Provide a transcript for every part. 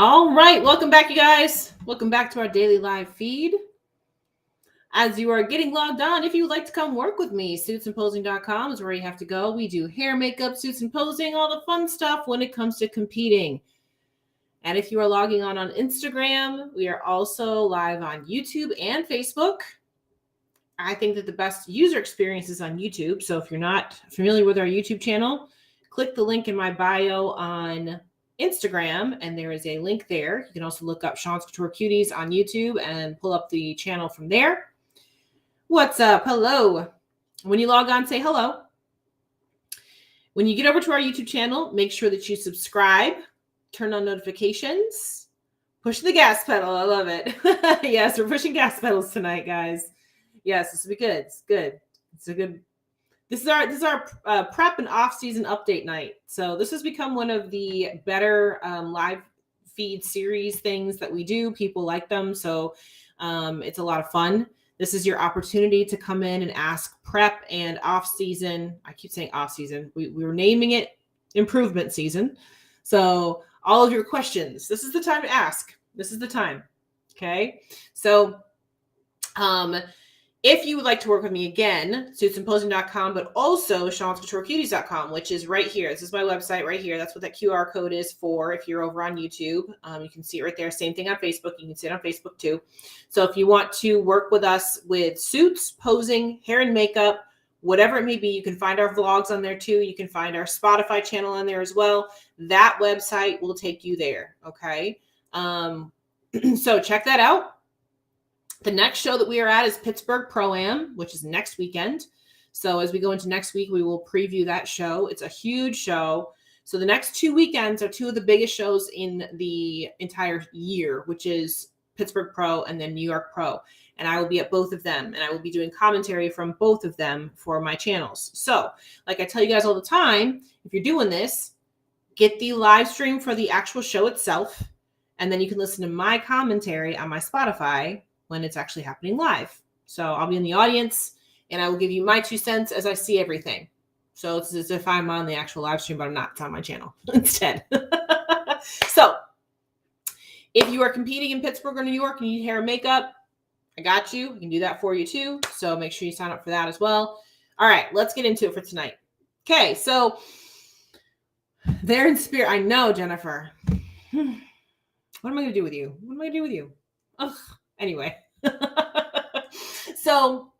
All right, welcome back, you guys. Welcome back to our daily live feed. As you are getting logged on, if you would like to come work with me, suitsandposing.com is where you have to go. We do hair, makeup, suits and posing, all the fun stuff when it comes to competing. And if you are logging on Instagram, we are also live on YouTube and Facebook. I think that the best user experience is on YouTube. So if you're not familiar with our YouTube channel, click the link in my bio on Instagram, and there is a link there. You can also look up Sean's Couture Cuties on YouTube and pull up the channel from there. What's up? Hello. When you log on, say hello. When you get over to our YouTube channel, make sure that you subscribe, turn on notifications, push the gas pedal. I love it. Yes, we're pushing gas pedals tonight, guys. Yes, this will be good. It's good. It's a good. This is our prep and off-season update night. So this has become one of the better live feed series things that we do. People like them, so it's a lot of fun. This is your opportunity to come in and ask prep and off-season. I keep saying off-season. We were naming it improvement season. So all of your questions, this is the time to ask. This is the time. Okay. So if you would like to work with me again, suitsandposing.com, but also seanscouturecuties.com, which is right here. This is my website right here. That's what that QR code is for. If you're over on YouTube, you can see it right there. Same thing on Facebook. You can see it on Facebook too. So if you want to work with us with suits, posing, hair and makeup, whatever it may be, you can find our vlogs on there too. You can find our Spotify channel on there as well. That website will take you there. Okay. So check that out. The next show that we are at is Pittsburgh Pro-Am, which is next weekend. So as we go into next week, we will preview that show. It's a huge show. So the next 2 weekends are two of the biggest shows in the entire year, which is Pittsburgh Pro and then New York Pro. And I will be at both of them, and I will be doing commentary from both of them for my channels. So like I tell you guys all the time, if you're doing this, get the live stream for the actual show itself, and then you can listen to my commentary on my Spotify when it's actually happening live. So I'll be in the audience and I will give you my 2 cents as I see everything. So it's as if I'm on the actual live stream, but I'm not. It's on my channel instead. So if you are competing in Pittsburgh or New York and you need hair and makeup, I got you. I can do that for you too. So make sure you sign up for that as well. All right, let's get into it for tonight. Okay, so they're in spirit. I know, Jennifer. What am I going to do with you? What am I going to do with you? Ugh. Anyway, so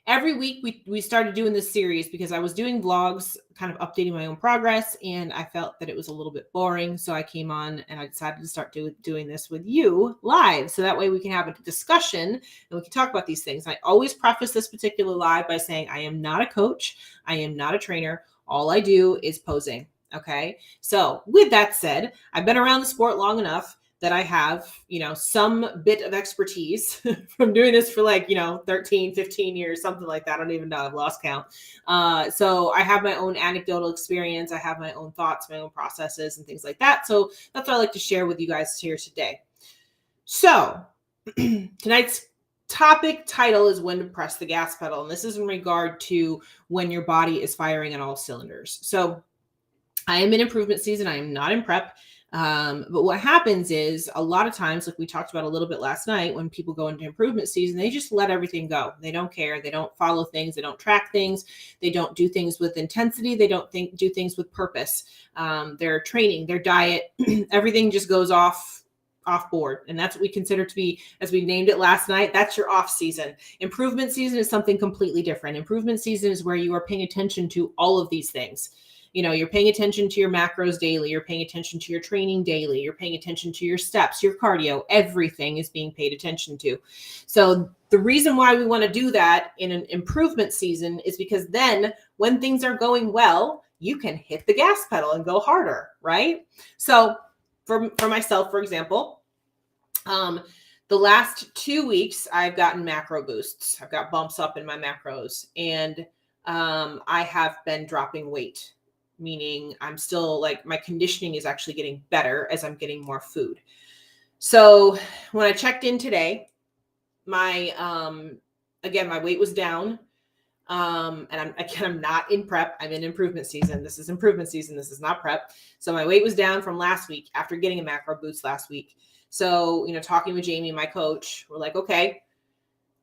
every week we started doing this series because I was doing vlogs, kind of updating my own progress, and I felt that it was a little bit boring. So I came on and I decided to start doing this with you live. So that way we can have a discussion and we can talk about these things. I always preface this particular live by saying I am not a coach. I am not a trainer. All I do is posing. Okay. So with that said, I've been around the sport long enough that I have, some bit of expertise from doing this for 13, 15 years, something like that. I don't even know. I've lost count. So I have my own anecdotal experience. I have my own thoughts, my own processes and things like that. So that's what I like to share with you guys here today. So tonight's topic title is when to press the gas pedal. And this is in regard to when your body is firing on all cylinders. So I am in improvement season. I am not in prep. But what happens is a lot of times, like we talked about a little bit last night, when people go into improvement season, they just let everything go. They don't care. They don't follow things. They don't track things. They don't do things with intensity. They don't do things with purpose. Their training, their diet, everything just goes off board. And that's what we consider to be, as we named it last night, that's your off season. Improvement season is something completely different. Improvement season is where you are paying attention to all of these things. You're paying attention to your macros daily. You're paying attention to your training daily. You're paying attention to your steps, your cardio. Everything is being paid attention to. So the reason why we want to do that in an improvement season is because then when things are going well, you can hit the gas pedal and go harder, right? So for myself, for example, the last 2 weeks, I've gotten macro boosts. I've got bumps up in my macros, and I have been dropping weight. Meaning I'm still my conditioning is actually getting better as I'm getting more food. So when I checked in today, my weight was down. I'm not in prep. I'm in improvement season. This is improvement season. This is not prep. So my weight was down from last week after getting a macro boost last week. So, talking with Jamie, my coach, we're like, okay,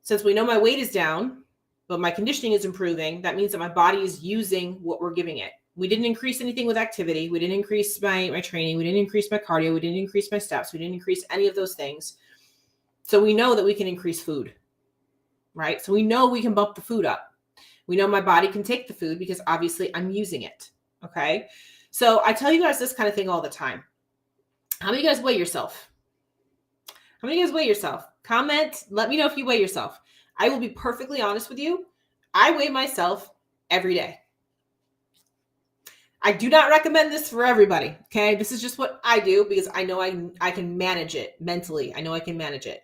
since we know my weight is down, but my conditioning is improving, that means that my body is using what we're giving it. We didn't increase anything with activity. We didn't increase my training. We didn't increase my cardio. We didn't increase my steps. We didn't increase any of those things. So we know that we can increase food, right? So we know we can bump the food up. We know my body can take the food because obviously I'm using it, okay? So I tell you guys this kind of thing all the time. How many of you guys weigh yourself? How many of you guys weigh yourself? Comment, let me know if you weigh yourself. I will be perfectly honest with you. I weigh myself every day. I do not recommend this for everybody, okay? This is just what I do because I know I can manage it mentally. I know I can manage it,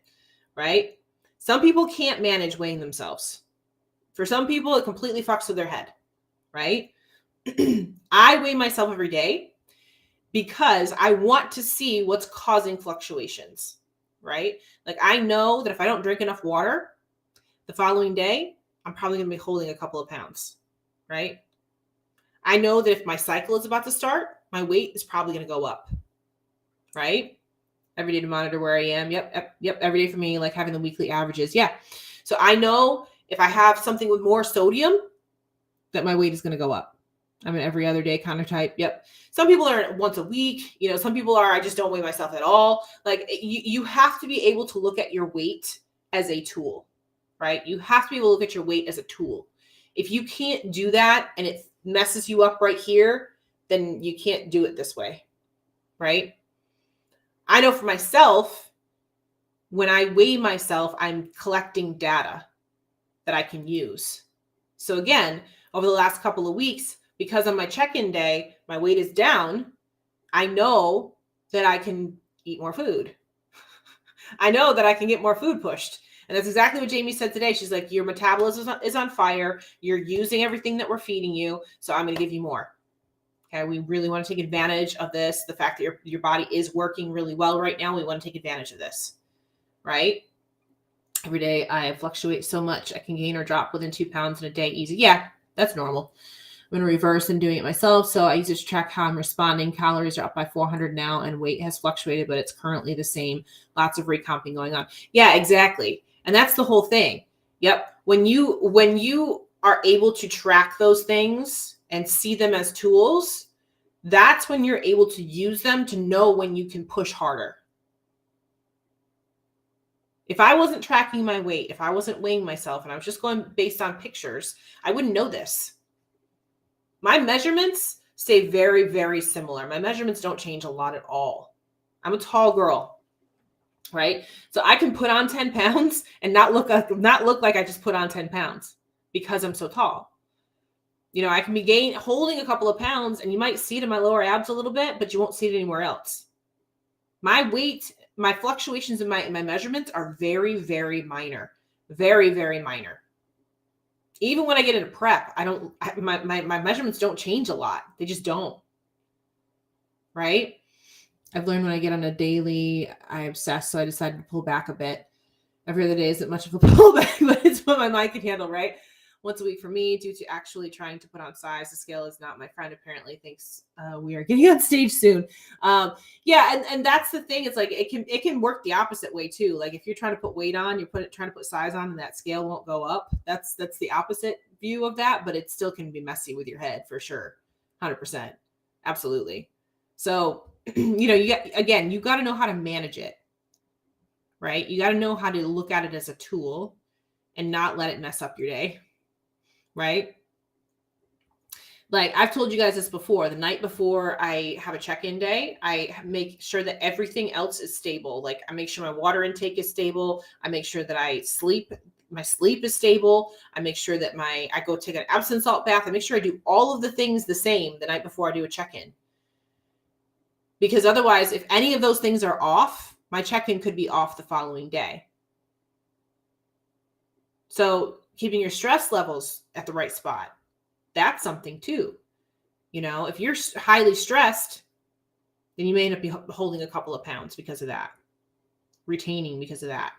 right? Some people can't manage weighing themselves. For some people, it completely fucks with their head, right? I weigh myself every day because I want to see what's causing fluctuations, right? Like I know that if I don't drink enough water the following day, I'm probably going to be holding a couple of pounds, right? I know that if my cycle is about to start, my weight is probably going to go up, right? Every day to monitor where I am. Yep. Every day for me, like having the weekly averages. Yeah. So I know if I have something with more sodium, that my weight is going to go up. I'm an every other day kind of type. Yep. Some people are once a week. Some people are, I just don't weigh myself at all. Like you have to be able to look at your weight as a tool, right? You have to be able to look at your weight as a tool. If you can't do that and it messes you up right here, then you can't do it this way, right? I know for myself, when I weigh myself, I'm collecting data that I can use. So again, over the last couple of weeks, because on my check-in day, my weight is down, I know that I can eat more food. I know that I can get more food pushed. And that's exactly what Jamie said today. She's like, your metabolism is on fire. You're using everything that we're feeding you. So I'm going to give you more. Okay. We really want to take advantage of this. The fact that your body is working really well right now. We want to take advantage of this, right? Every day I fluctuate so much. I can gain or drop within 2 pounds in a day easy. Yeah, that's normal. I'm going to reverse and doing it myself. So I use it to track how I'm responding. Calories are up by 400 now and weight has fluctuated, but it's currently the same. Lots of recomping going on. Yeah, exactly. And that's the whole thing. Yep. When you are able to track those things and see them as tools, that's when you're able to use them to know when you can push harder. If I wasn't tracking my weight, if I wasn't weighing myself and I was just going based on pictures, I wouldn't know this. My measurements stay very, very similar. My measurements don't change a lot at all. I'm a tall girl, right? So I can put on 10 pounds and not look like I just put on 10 pounds because I'm so tall. I can be holding a couple of pounds and you might see it in my lower abs a little bit, but you won't see it anywhere else. My weight, my fluctuations in my measurements are very, very minor. Very, very minor. Even when I get into prep, my measurements don't change a lot. They just don't. Right? I've learned when I get on a daily, I obsess, so I decided to pull back a bit. Every other day isn't much of a pullback, but it's what my mind can handle, right? Once a week for me, due to actually trying to put on size. The scale is not my friend. Apparently thinks we are getting on stage soon. Yeah, and that's the thing. It's like it can work the opposite way too. Like if you're trying to put weight on, trying to put size on, and that scale won't go up. That's the opposite view of that, but it still can be messy with your head for sure, 100%, absolutely. So you got to know how to manage it, right? You got to know how to look at it as a tool and not let it mess up your day. Right? Like I've told you guys this before, the night before I have a check-in day, I make sure that everything else is stable. Like I make sure my water intake is stable. I make sure that my sleep is stable. I make sure that I go take an Epsom salt bath. I make sure I do all of the things the same the night before I do a check-in. Because otherwise, if any of those things are off, my check-in could be off the following day. So keeping your stress levels at the right spot. That's something too. If you're highly stressed, then you may end up holding a couple of pounds because of that, retaining because of that,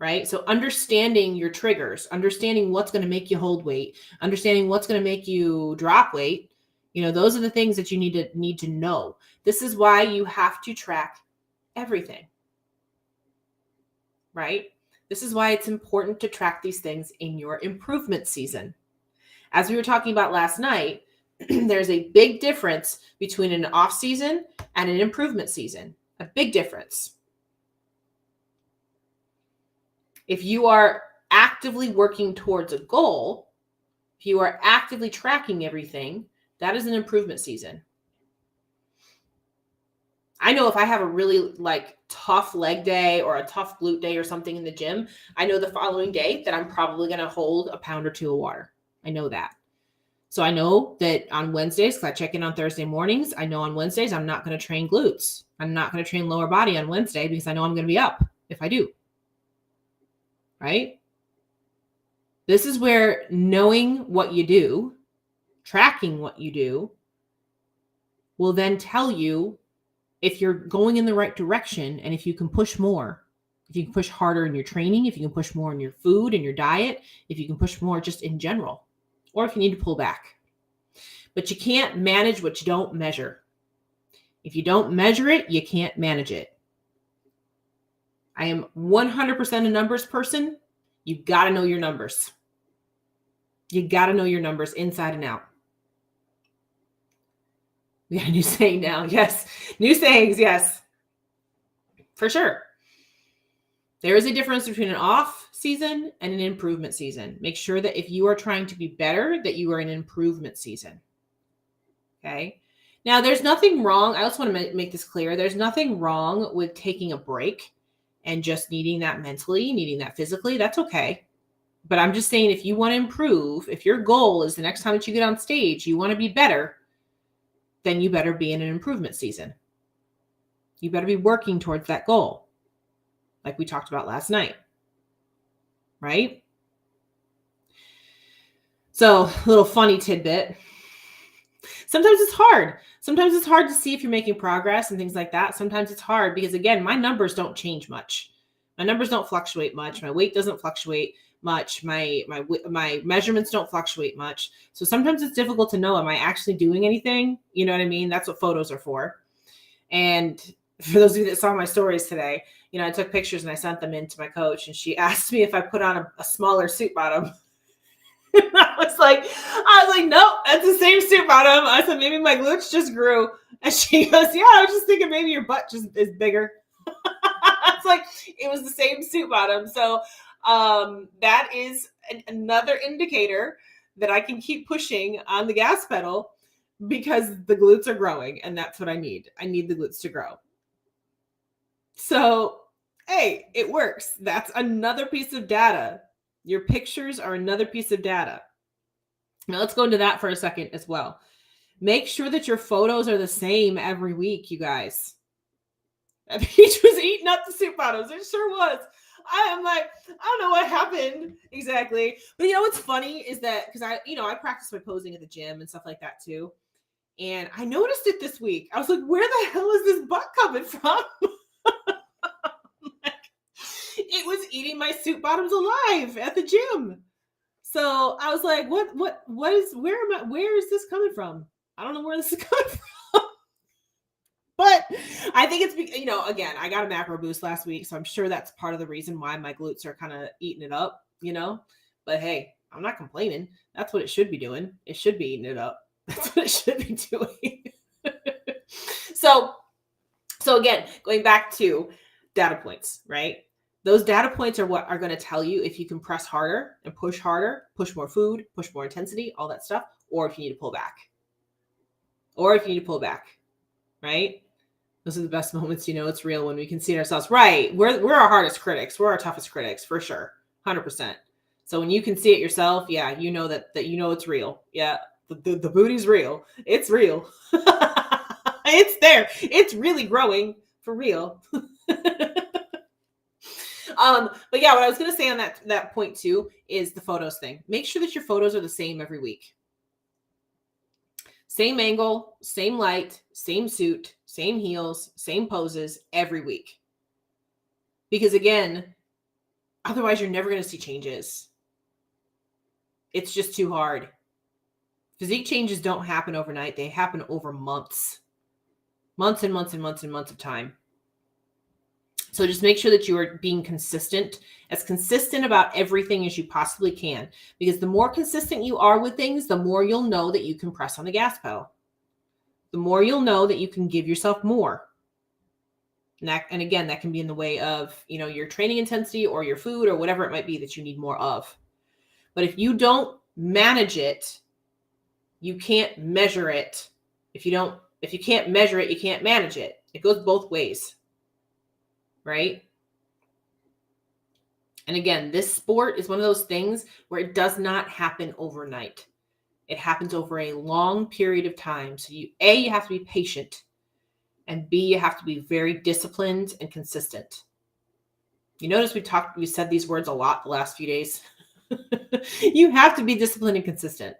right? So understanding your triggers, understanding what's going to make you hold weight, understanding what's going to make you drop weight, those are the things that you need to know. This is why you have to track everything, right? This is why it's important to track these things in your improvement season. As we were talking about last night, there's a big difference between an off season and an improvement season. A big difference. If you are actively working towards a goal, if you are actively tracking everything, that is an improvement season. I know if I have a really tough leg day or a tough glute day or something in the gym, I know the following day that I'm probably going to hold a pound or two of water. I know that. So I know that on Wednesdays, because I check in on Thursday mornings, I know on Wednesdays I'm not going to train glutes. I'm not going to train lower body on Wednesday because I know I'm going to be up if I do. Right? This is where knowing what you do, tracking what you do, will then tell you if you're going in the right direction and if you can push more, if you can push harder in your training, if you can push more in your food and your diet, if you can push more just in general, or if you need to pull back. But you can't manage what you don't measure. If you don't measure it, you can't manage it. I am 100% a numbers person. You've got to know your numbers. You got to know your numbers inside and out. We got a new saying now. Yes. New sayings. Yes. For sure. There is a difference between an off season and an improvement season. Make sure that if you are trying to be better, that you are in an improvement season. Okay. Now, there's nothing wrong. I also want to make this clear. There's nothing wrong with taking a break and just needing that mentally, needing that physically. That's okay. But I'm just saying, if you want to improve, if your goal is the next time that you get on stage, you want to be better, then you better be in an improvement season. You better be working towards that goal, like we talked about last night, right? So, a little funny tidbit. Sometimes it's hard. Sometimes it's hard to see if you're making progress and things like that. Sometimes it's hard because, again, my numbers don't change much. My numbers don't fluctuate much. My weight doesn't fluctuate much. My measurements don't fluctuate much. So sometimes it's difficult to know, am I actually doing anything? You know what I mean? That's what photos are for. And for those of you that saw my stories today, I took pictures and I sent them in to my coach, and she asked me if I put on a smaller suit bottom. I was like, nope, that's the same suit bottom. I said, maybe my glutes just grew. And she goes, yeah, I was just thinking maybe your butt just is bigger. It's like, it was the same suit bottom. So that is another indicator that I can keep pushing on the gas pedal because the glutes are growing, and that's what I need. I need the glutes to grow. So, hey, it works. That's another piece of data. Your pictures are another piece of data. Now let's go into that for a second as well. Make sure that your photos are the same every week, you guys. Peach was eating up the soup bottoms. It sure was. I am like, I don't know what happened exactly. But what's funny is that, because I practice my posing at the gym and stuff like that too. And I noticed it this week. I was like, where the hell is this butt coming from? It was eating my soup bottoms alive at the gym. So I was like, where is this coming from? I don't know where this is coming from. But I think it's, again, I got a macro boost last week, so I'm sure that's part of the reason why my glutes are kind of eating it up, But hey, I'm not complaining. That's what it should be doing. It should be eating it up. That's what it should be doing. So again, going back to data points, right? Those data points are what are going to tell you if you can press harder and push harder, push more food, push more intensity, all that stuff, or if you need to pull back. Right? Those are the best moments, it's real when we can see ourselves. Right. We're our hardest critics. We're our toughest critics, for sure. 100%. So when you can see it yourself, yeah, you know that it's real. Yeah. The booty's real. It's real. It's there. It's really growing for real. But yeah, what I was going to say on that point too is the photos thing. Make sure that your photos are the same every week. Same angle, same light, same suit, same heels, same poses every week. Because again, Otherwise, you're never going to see changes. It's just too hard. Physique changes don't happen overnight. They happen over months. Months and months and months and months of time. So just make sure that you are being consistent, as consistent about everything as you possibly can. Because the more consistent you are with things, the more you'll know that you can press on the gas pedal. The more you'll know that you can give yourself more. And again, that can be in the way of, your training intensity or your food or whatever it might be that you need more of. But if you don't manage it, you can't measure it. If you can't measure it, you can't manage it. It goes both ways, right? And again, this sport is one of those things where it does not happen overnight. It happens over a long period of time. So you have to be patient, and B, you have to be very disciplined and consistent. You notice we said these words a lot the last few days. You have to be disciplined and consistent,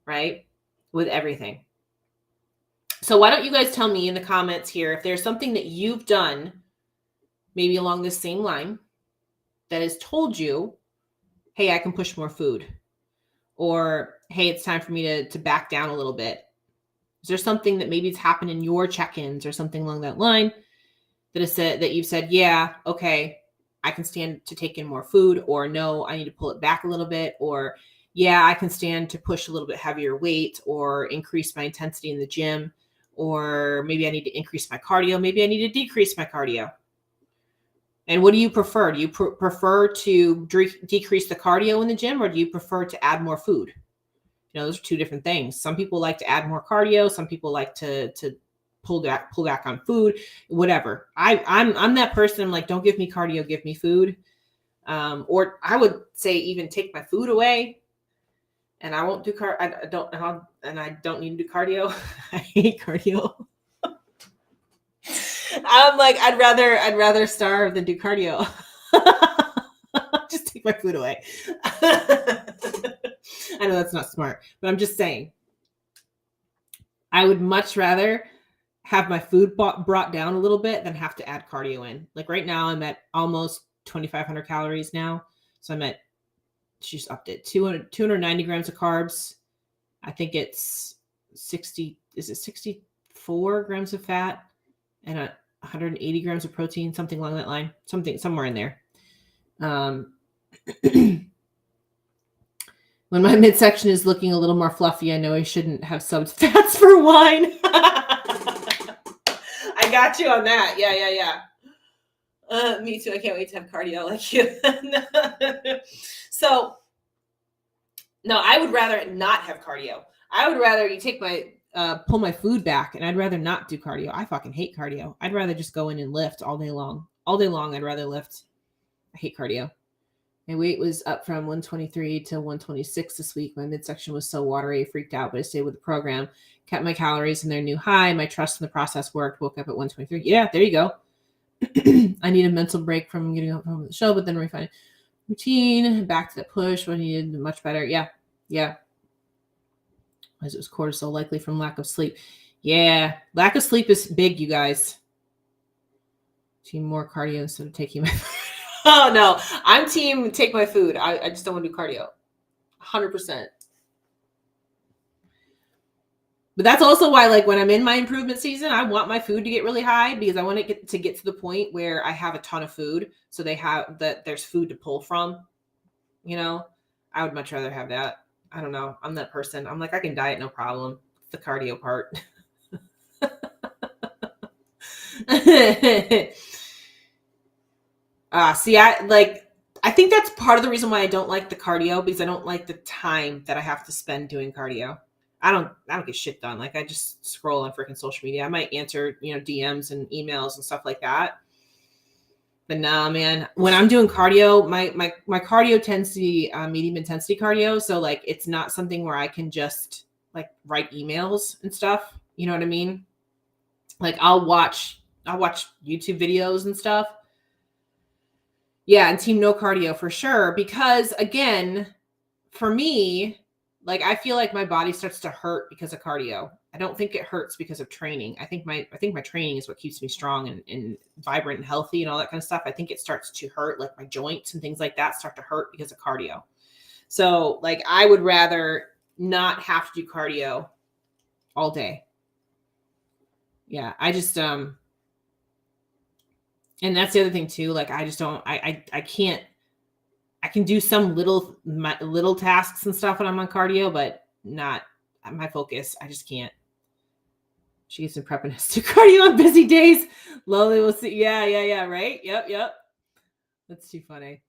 right? With everything. So why don't you guys tell me in the comments here if there's something that you've done, maybe along this same line, that has told you, hey, I can push more food. Or, hey, it's time for me to back down a little bit. Is there something that maybe it's happened in your check-ins or something along that line that you've said, yeah, okay, I can stand to take in more food, or no, I need to pull it back a little bit, or yeah, I can stand to push a little bit heavier weight or increase my intensity in the gym, or maybe I need to increase my cardio. Maybe I need to decrease my cardio. And what do you prefer? Do you prefer to decrease the cardio in the gym, or do you prefer to add more food? Those are two different things. Some people like to add more cardio. Some people like to pull back on food, whatever. I'm that person. I'm like, don't give me cardio, give me food. Or I would say even take my food away, and I won't do I don't need to do cardio. I hate cardio. I'm like, I'd rather starve than do cardio. Just take my food away. I know that's not smart, but I'm just saying. I would much rather have my food brought down a little bit than have to add cardio in. Like right now, I'm at almost 2,500 calories now. So she's upped it, 290 grams of carbs. I think it's 64 grams of fat and 180 grams of protein, something along that line, somewhere in there. When my midsection is looking a little more fluffy, I know I shouldn't have subbed fats for wine. I got you on that. Yeah. Me too. I can't wait to have cardio like you. So, no, I would rather not have cardio. I would rather you take pull my food back, and I'd rather not do cardio. I fucking hate cardio. I'd rather just go in and lift all day long. All day long, I'd rather lift. I hate cardio. My weight was up from 123 to 126 this week. My midsection was so watery, I freaked out, but I stayed with the program, kept my calories in their new high. My trust in the process worked. Woke up at 123. Yeah, there you go. I need a mental break from getting up from the show, but then refine routine, back to the push when I needed much better. Yeah. As it was cortisol, likely from lack of sleep. Yeah, lack of sleep is big, you guys. Team more cardio instead of taking my Oh no, I'm team take my food. I just don't want to do cardio. 100%. But that's also why, like, when I'm in my improvement season, I want my food to get really high, because I want to get to the point where I have a ton of food, so there's food to pull from. I would much rather have that. I don't know. I'm that person. I'm like, I can diet, no problem. It's the cardio part. I think that's part of the reason why I don't like the cardio, because I don't like the time that I have to spend doing cardio. I don't get shit done. Like, I just scroll on freaking social media. I might answer, DMs and emails and stuff like that. But nah, man, when I'm doing cardio, my cardio tends to be medium intensity cardio. So like, it's not something where I can just like write emails and stuff. You know what I mean? Like I'll watch YouTube videos and stuff. Yeah. And team no cardio for sure. Because again, for me, Like, I feel like my body starts to hurt because of cardio. I don't think it hurts because of training. I think my training is what keeps me strong and vibrant and healthy and all that kind of stuff. I think it starts to hurt, like my joints and things like that start to hurt because of cardio. So like, I would rather not have to do cardio all day. Yeah. I just, and that's the other thing too. Like, I just don't, I can't, I can do some little tasks and stuff when I'm on cardio, but not my focus. I just can't. She gets some preppiness to cardio on busy days. Lowly will see. Yeah. Right. Yep. That's too funny.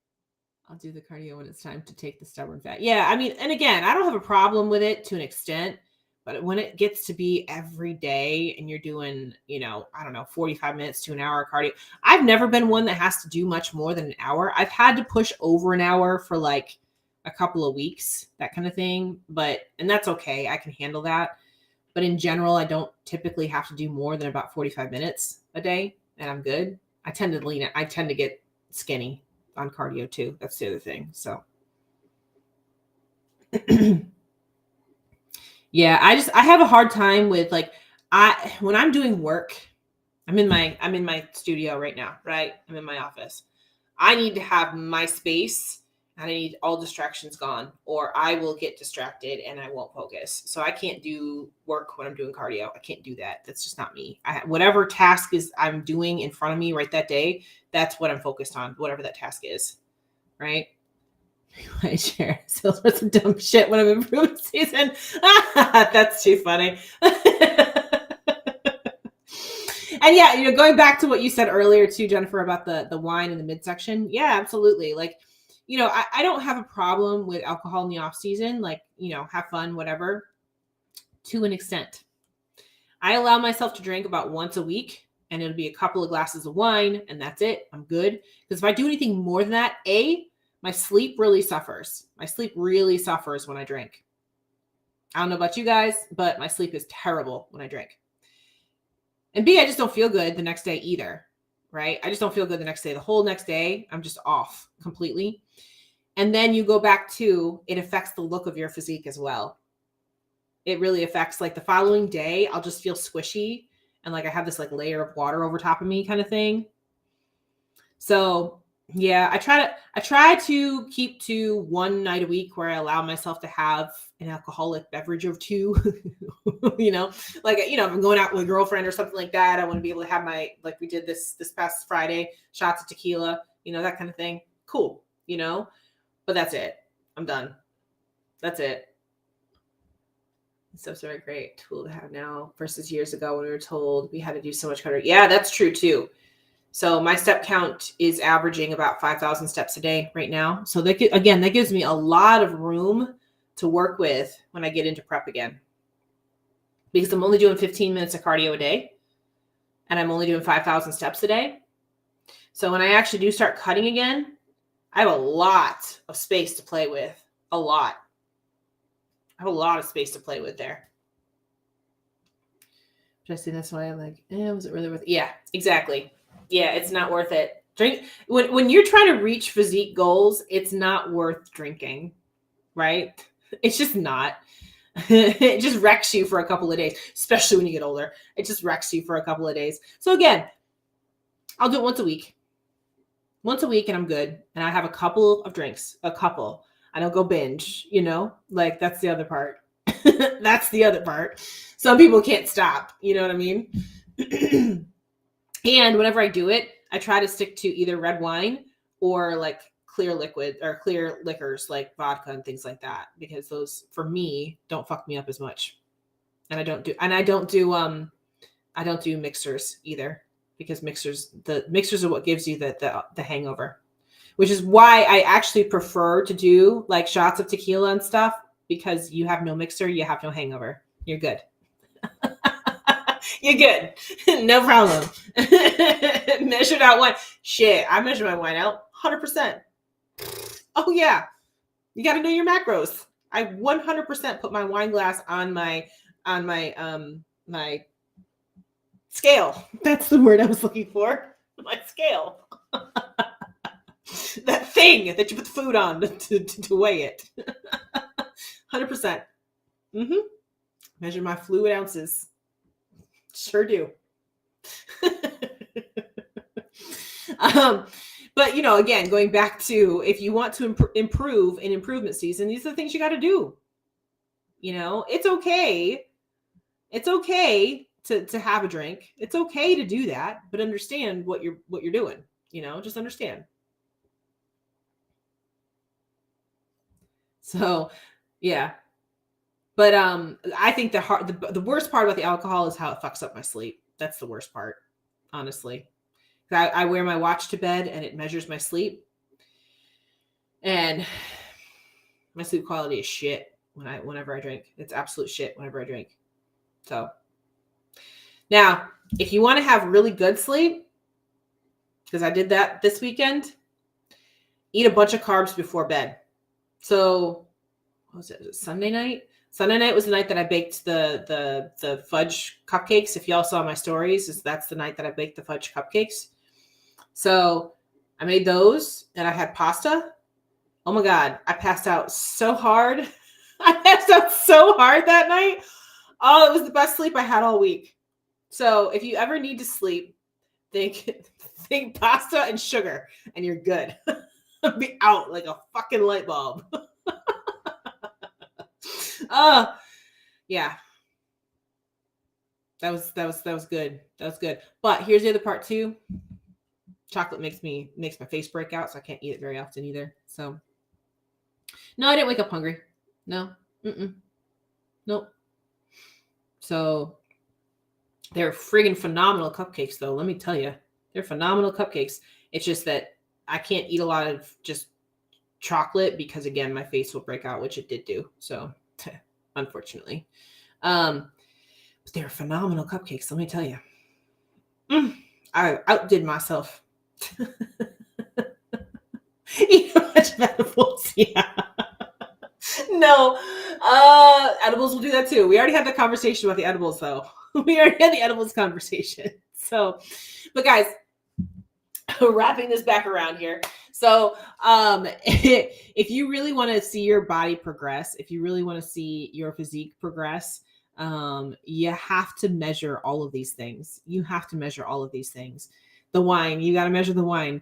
I'll do the cardio when it's time to take the stubborn fat. Yeah. I mean, and again, I don't have a problem with it to an extent, but when it gets to be every day and you're doing, 45 minutes to an hour cardio, I've never been one that has to do much more than an hour. I've had to push over an hour for like a couple of weeks, that kind of thing. And that's okay. I can handle that. But in general, I don't typically have to do more than about 45 minutes a day, and I'm good. I tend to get skinny on cardio too. That's the other thing. So yeah, I have a hard time with like, when I'm doing work, I'm in my studio right now, right? I'm in my office. I need to have my space and I need all distractions gone, or I will get distracted and I won't focus. So I can't do work when I'm doing cardio. I can't do that. That's just not me. Whatever task is I'm doing in front of me right that day, that's what I'm focused on, whatever that task is, right? My chair sells for some dumb shit when I'm in improvement season. That's too funny. And yeah, going back to what you said earlier too, Jennifer, about the wine in the midsection. Yeah, absolutely. Like, I don't have a problem with alcohol in the off season, like, have fun, whatever, to an extent. I allow myself to drink about once a week, and it'll be a couple of glasses of wine, and that's it. I'm good. Because if I do anything more than that, my sleep really suffers. My sleep really suffers when I drink. I don't know about you guys, but my sleep is terrible when I drink. And B, I just don't feel good the next day either, right? I just don't feel good the next day. The whole next day, I'm just off completely. And then you go back to, it affects the look of your physique as well. It really affects, like, the following day, I'll just feel squishy. And like, I have this like layer of water over top of me kind of thing. So yeah, I try to keep to one night a week where I allow myself to have an alcoholic beverage or two, like, if I'm going out with a girlfriend or something like that, I want to be able to have like we did this past Friday, shots of tequila, that kind of thing. Cool. But that's it. I'm done. That's it. Stuff's very great tool to have now versus years ago when we were told we had to do so much cardio. Yeah, that's true too. So my step count is averaging about 5,000 steps a day right now. So that gives me a lot of room to work with when I get into prep again, because I'm only doing 15 minutes of cardio a day and I'm only doing 5,000 steps a day. So when I actually do start cutting again, I have a lot of space to play with. A lot. I have a lot of space to play with there. Should I say that's why I'm like, was it really worth it? Yeah, exactly. Yeah, it's not worth it. Drink when you're trying to reach physique goals, it's not worth drinking, right? It's just not. It just wrecks you for a couple of days, especially when you get older. It just wrecks you for a couple of days. So again, I'll do it once a week. Once a week and I'm good. And I have a couple of drinks, I don't go binge, like that's the other part. That's the other part. Some people can't stop. You know what I mean? And whenever I do it, I try to stick to either red wine or like clear liquid or clear liquors like vodka and things like that, because those for me don't fuck me up as much. And I don't do mixers either, because the mixers are what gives you the hangover, which is why I actually prefer to do like shots of tequila and stuff, because you have no mixer, you have no hangover. You're good. You're good. No problem. Measured out wine. Shit, I measure my wine out 100%. Oh yeah. You got to know your macros. I 100% put my wine glass on my my scale. That's the word I was looking for. My scale. That thing that you put the food on to weigh it. 100%. Measure my fluid ounces. Sure do. But again, going back to, if you want to improve in improvement season, these are the things you got to do. It's okay. It's okay to have a drink. It's okay to do that, but understand what you're doing. Just understand. So, yeah. But I think the worst part about the alcohol is how it fucks up my sleep. That's the worst part, honestly. I wear my watch to bed and it measures my sleep, and my sleep quality is shit whenever I drink. It's absolute shit whenever I drink. So now, if you want to have really good sleep, because I did that this weekend, eat a bunch of carbs before bed. So what was it? Was it Sunday night? Sunday night was the night that I baked the fudge cupcakes. If y'all saw my stories, that's the night that I baked the fudge cupcakes. So I made those and I had pasta. Oh my God, I passed out so hard. I passed out so hard that night. Oh, it was the best sleep I had all week. So if you ever need to sleep, think pasta and sugar and you're good. Be out like a fucking light bulb. Yeah. That was good. That was good. But here's the other part too. Chocolate makes my face break out, so I can't eat it very often either. So no, I didn't wake up hungry. No. Nope. So they're friggin' phenomenal cupcakes, though. Let me tell you, they're phenomenal cupcakes. It's just that I can't eat a lot of just chocolate because, again, my face will break out, which it did do. So, unfortunately, but they're phenomenal cupcakes. Let me tell you, I outdid myself. Eat a bunch of edibles, yeah. No, edibles will do that too. We already had the conversation about the edibles, though. We already had the edibles conversation. So, but guys, wrapping this back around here. So, if you really want to see your body progress, if you really want to see your physique progress, you have to measure all of these things. You have to measure all of these things. The wine, you got to measure the wine.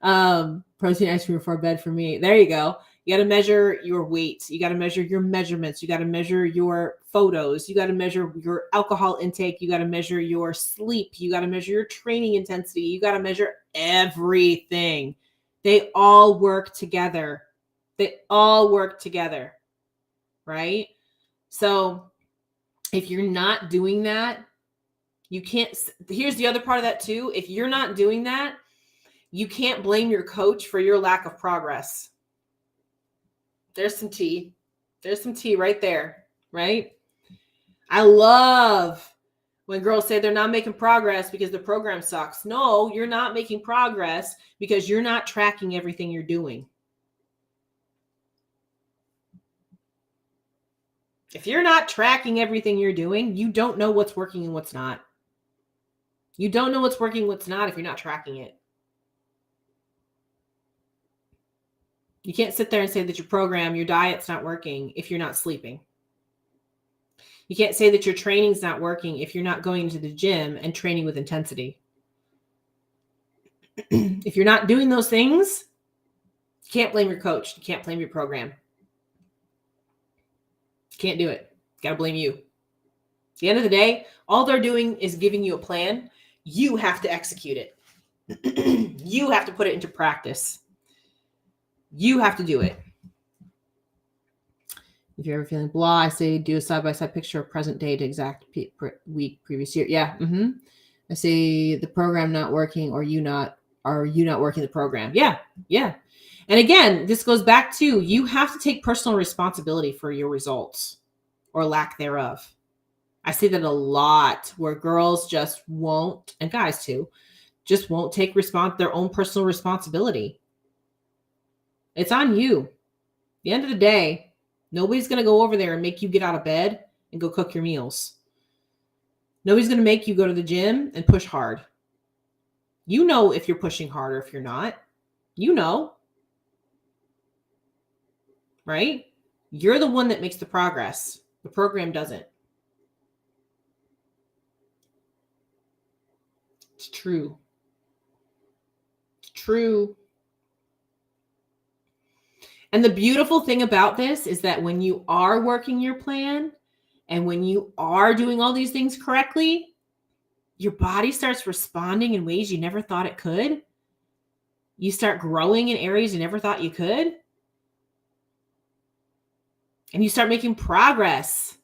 Protein ice cream before bed for me. There you go. You got to measure your weight. You got to measure your measurements. You got to measure your photos. You got to measure your alcohol intake. You got to measure your sleep. You got to measure your training intensity. You got to measure everything. They all work together. They all work together, right? So if you're not doing that, you can't. Here's the other part of that too. If you're not doing that, you can't blame your coach for your lack of progress. There's some tea. There's some tea right there, right? I love when girls say they're not making progress because the program sucks. No, you're not making progress because you're not tracking everything you're doing. If you're not tracking everything you're doing, you don't know what's working and what's not. You don't know what's working and what's not if you're not tracking it. You can't sit there and say that your program, your diet's not working if you're not sleeping. You can't say that your training's not working if you're not going to the gym and training with intensity. If you're not doing those things, you can't blame your coach. You can't blame your program. You can't do it. You got to blame you. At the end of the day, all they're doing is giving you a plan. You have to execute it. You have to put it into practice. You have to do it. If you're ever feeling blah, I say do a side-by-side picture of present day to exact week previous year. Yeah. I say the program not working or you not working the program. Yeah. And again, this goes back to you have to take personal responsibility for your results or lack thereof. I see that a lot where girls just won't, and guys too, just won't take their own personal responsibility. It's on you. At the end of the day, nobody's going to go over there and make you get out of bed and go cook your meals. Nobody's going to make you go to the gym and push hard. You know if you're pushing hard or if you're not. You know. Right? You're the one that makes the progress. The program doesn't. It's true. It's true. And the beautiful thing about this is that when you are working your plan and when you are doing all these things correctly, your body starts responding in ways you never thought it could. You start growing in areas you never thought you could. And you start making progress.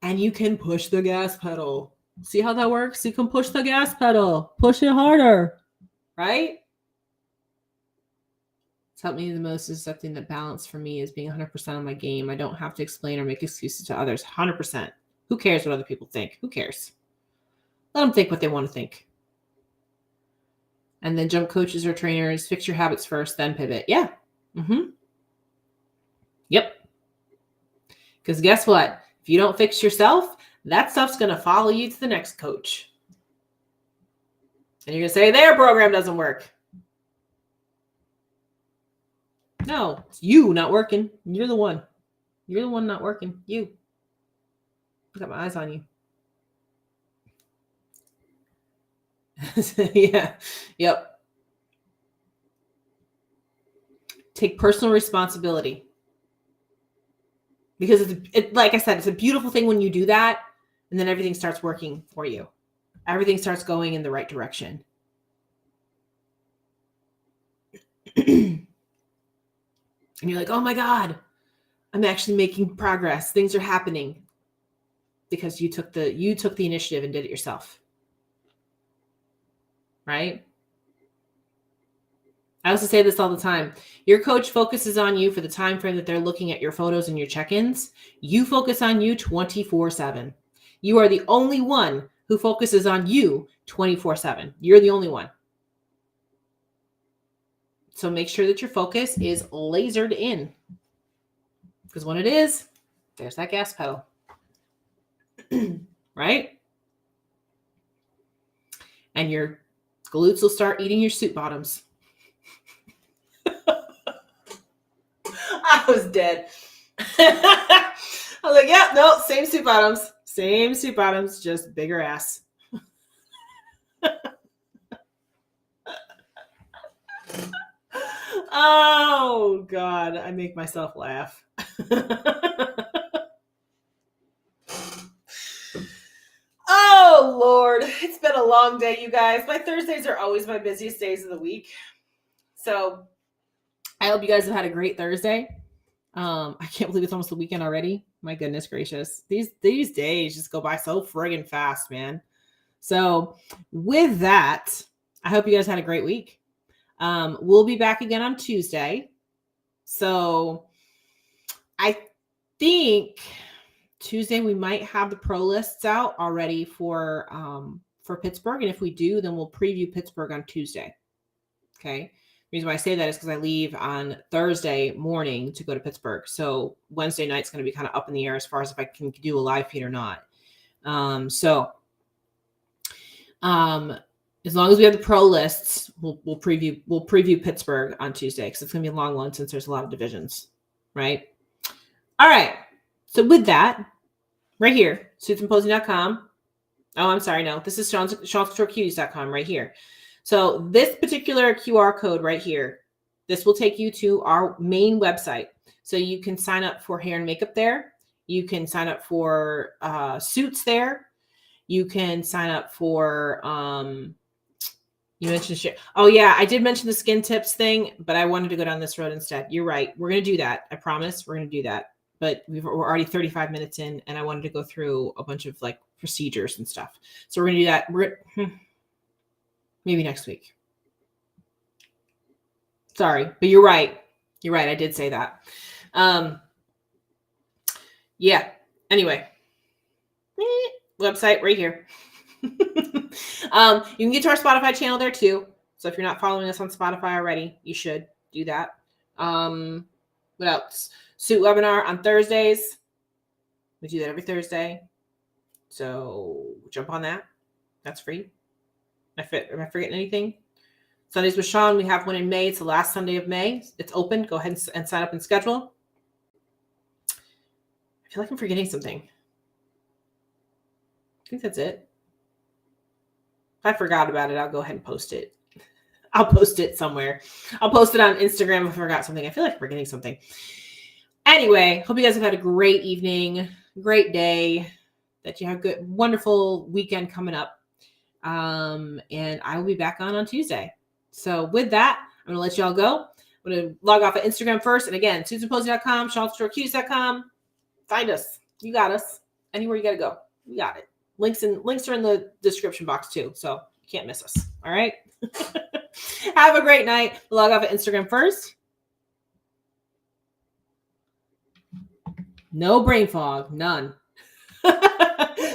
And you can push the gas pedal. See how that works? You can push the gas pedal. Push it harder. Right? It's helped me the most is something that balance for me is being 100% on my game. I don't have to explain or make excuses to others. 100%. Who cares what other people think? Who cares? Let them think what they want to think. And then jump coaches or trainers, fix your habits first, then pivot. Yeah. Yep. Because guess what? If you don't fix yourself, that stuff's going to follow you to the next coach. And you're going to say, their program doesn't work. No, it's you not working. You're the one. You're the one not working. You. I got my eyes on you. Yeah. Yep. Take personal responsibility. Because like I said, it's a beautiful thing when you do that, and then everything starts working for you. Everything starts going in the right direction. And you're like, oh my God, I'm actually making progress. Things are happening because you took the initiative and did it yourself. Right? I also say this all the time. Your coach focuses on you for the time frame that they're looking at your photos and your check-ins. You focus on you 24/7. You are the only one who focuses on you 24/7. You're the only one. So make sure that your focus is lasered in. Because when it is, there's that gas pedal. Right? And your glutes will start eating your suit bottoms. I was dead. I was like, yeah, no, same suit bottoms. Same suit bottoms, just bigger ass. Oh, God. I make myself laugh. Oh, Lord. It's been a long day, you guys. My Thursdays are always my busiest days of the week. So I hope you guys have had a great Thursday. I can't believe it's almost the weekend already. My goodness gracious. These days just go by so friggin' fast, man. So with that, I hope you guys had a great week. We'll be back again on Tuesday. So I think Tuesday we might have the pro lists out already for Pittsburgh. And if we do, then we'll preview Pittsburgh on Tuesday. Okay. The reason why I say that is because I leave on Thursday morning to go to Pittsburgh. So Wednesday night's going to be kind of up in the air as far as if I can do a live feed or not. As long as we have the pro lists, we'll preview Pittsburgh on Tuesday because it's going to be a long one since there's a lot of divisions, right? All right. So with that, right here, suitsandposing.com. Oh, I'm sorry. No, this is Sean'sCoutureCuties.com right here. So this particular QR code right here, this will take you to our main website. So you can sign up for hair and makeup there. You can sign up for suits there. You can sign up for, you mentioned, oh yeah, I did mention the skin tips thing, but I wanted to go down this road instead. You're right. We're going to do that. I promise we're going to do that. But we're already 35 minutes in and I wanted to go through a bunch of like procedures and stuff. So we're going to do that. Maybe next week. Sorry, but you're right. You're right. I did say that. Yeah. Anyway, website right here. You can get to our Spotify channel there too. So if you're not following us on Spotify already, you should do that. What else? Suit webinar on Thursdays. We do that every Thursday. So jump on that. That's free. Am I forgetting anything? Sundays with Sean, we have one in May. It's the last Sunday of May. It's open. Go ahead and sign up and schedule. feel like I'm forgetting something. I think that's it. If I forgot about it, I'll go ahead and post it. I'll post it somewhere. I'll post it on Instagram if I forgot something. I feel like I'm forgetting something. Anyway, hope you guys have had a great evening, great day, that you have a good, wonderful weekend coming up. And I will be back on Tuesday. So with that, I'm going to let y'all go. I'm going to log off at Instagram first. And again, SusanPosey.com, SharlotteStoreCues.com. Find us. You got us. Anywhere you got to go. We got it. Links are in the description box too. So you can't miss us. All right. Have a great night. Log off at Instagram first. No brain fog. None.